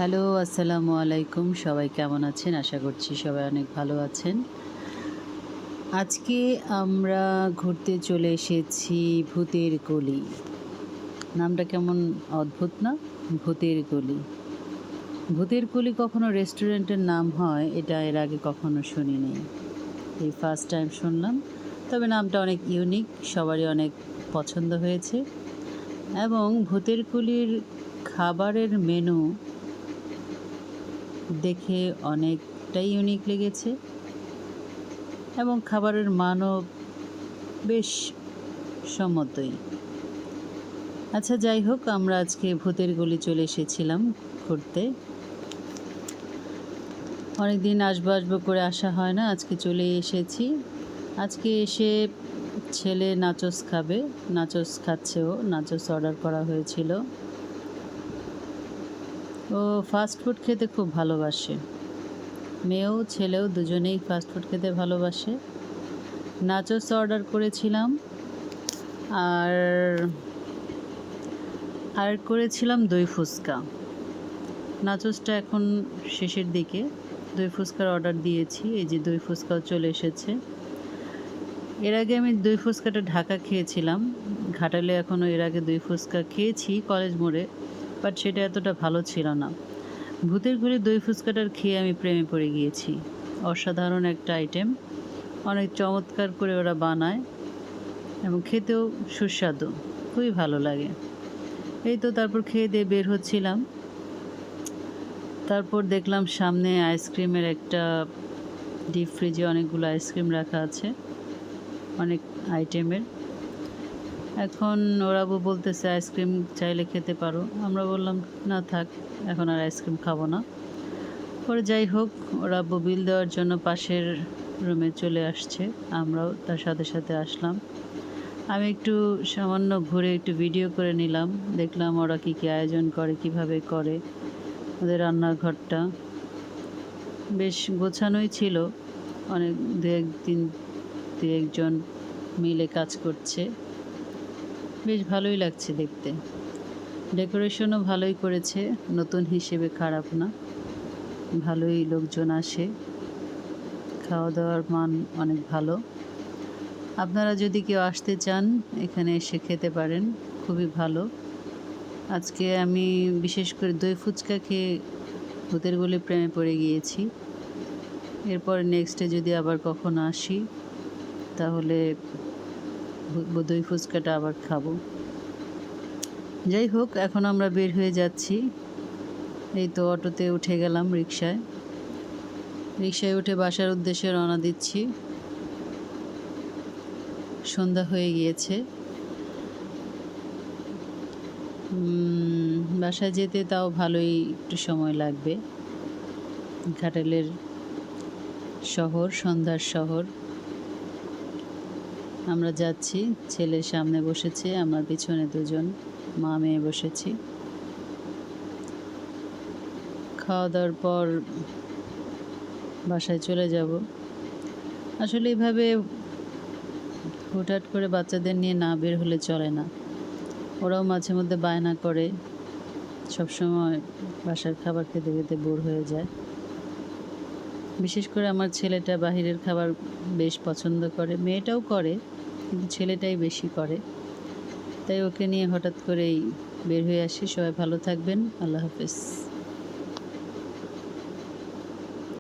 Hello, আসসালামু আলাইকুম। সবাই কেমন আছেন? আশা করছি সবাই অনেক ভালো আছেন। আজকে আমরা ঘুরতে চলে এসেছি ভূতের গলি। নামটা কেমন অদ্ভুত না? ভূতের গলি। ভূতের গলি কখনো রেস্টুরেন্টের নাম হয় এটা এর আগে কখনো শুনিনি। এই ফার্স্ট টাইম শুনলাম। তবে নামটা অনেক ইউনিক, সবারই অনেক পছন্দ হয়েছে এবং ভূতের গলির খাবারের মেনু দেখে অনেকটাই ইউনিক লেগেছে এবং খাবারের মানও বেশ সম্মতই। আচ্ছা, যাই হোক, আমরা আজকে ভূতের গলি চলে এসেছিলাম ঘুরতে। অনেক দিন আসবো আসবো করে আসা হয় না, আজকে চলে এসেছি। আজকে এসে ছেলে নাচোস খাবে, নাচোস খাচ্ছে, ও নাচোস অর্ডার করা হয়েছিল। ও ফাস্ট ফুড খেতে খুব ভালোবাসে, মেয়েও ছেলেও দুজনেই ফাস্ট ফুড খেতে ভালোবাসে। নাচোস অর্ডার করেছিলাম আর আর করেছিলাম দই ফুচকা। নাচোসটা এখন শেষের দিকে, দই ফুচকার অর্ডার দিয়েছি। এই যে দই ফুচকাও চলে এসেছে। এর আগে আমি দই ফুচকাটা ঢাকা খেয়েছিলাম, ঘাটালে এখনও এর আগে দই ফুচকা খেয়েছি কলেজ মোড়ে, বাট সেটা এতটা ভালো ছিল না। ভূতের ঘুরে দই ফুচকাটার খেয়ে আমি প্রেমে পড়ে গিয়েছি। অসাধারণ একটা আইটেম, অনেক চমৎকার করে ওরা বানায় এবং খেতেও সুস্বাদু, খুবই ভালো লাগে। এই তো তারপর খেয়ে দিয়ে বের হচ্ছিলাম, তারপর দেখলাম সামনে আইসক্রিমের একটা ডিপ ফ্রিজে অনেকগুলো আইসক্রিম রাখা আছে, অনেক আইটেমের। এখন ওরা বলতেছে আইসক্রিম চাইলে খেতে পারো। আমরা বললাম না থাক, এখন আর আইসক্রিম খাবো না। পরে যাই হোক, ওরা বিল দেওয়ার জন্য পাশের রুমে চলে আসছে, আমরাও তার সাথে সাথে আসলাম। আমি একটু সামান্য ঘুরে একটু ভিডিও করে নিলাম, দেখলাম ওরা কী কী আয়োজন করে, কিভাবে করে। ওদের রান্নাঘরটা বেশ গোছানোই ছিল, অনেক দু একজন মিলে কাজ করছে, বেশ ভালোই লাগছে দেখতে। ডেকোরেশনও ভালোই করেছে, নতুন হিসেবে খারাপ না, ভালোই লোকজন আসে, খাওয়া দাওয়ার মান অনেক ভালো। আপনারা যদি কেউ আসতে চান এখানে এসে খেতে পারেন, খুবই ভালো। আজকে আমি বিশেষ করে দই ফুচকা খেয়ে ভূতের গলি প্রেমে পড়ে গিয়েছি। এরপর নেক্সটে যদি আবার কখনো আসি তাহলে দই ফুচকাটা আবার খাবো। যাই হোক, এখন আমরা বের হয়ে যাচ্ছি। এই তো অটোতে উঠে গেলাম, রিকশায় উঠে বাসার উদ্দেশ্যে রওনা দিচ্ছি। সন্ধ্যা হয়ে গিয়েছে। বাসায় যেতে তাও ভালোই একটু সময় লাগবে। ঘাটালের শহর, সন্ধ্যার শহর। আমরা যাচ্ছি, ছেলে সামনে বসেছে, আমার পিছনে দুজন মা মেয়ে বসেছি। খাওয়া দাওয়ার পর বাসায় চলে যাব। আসলে এইভাবে হুটহাট করে বাচ্চাদের নিয়ে না বের হলে চলে না, ওরাও মাঝে মধ্যে বায়না করে, সবসময় বাসার খাবার খেতে খেতে বোর হয়ে যায়। বিশেষ করে আমার ছেলেটা বাহিরের খাবার বেশ পছন্দ করে, মেয়েটাও করে কিন্তু ছেলেটাই বেশি করে, তাই ওকে নিয়ে হঠাৎ করেই বের হয়ে আসি। সবাই ভালো থাকবেন, আল্লাহ হাফেজ।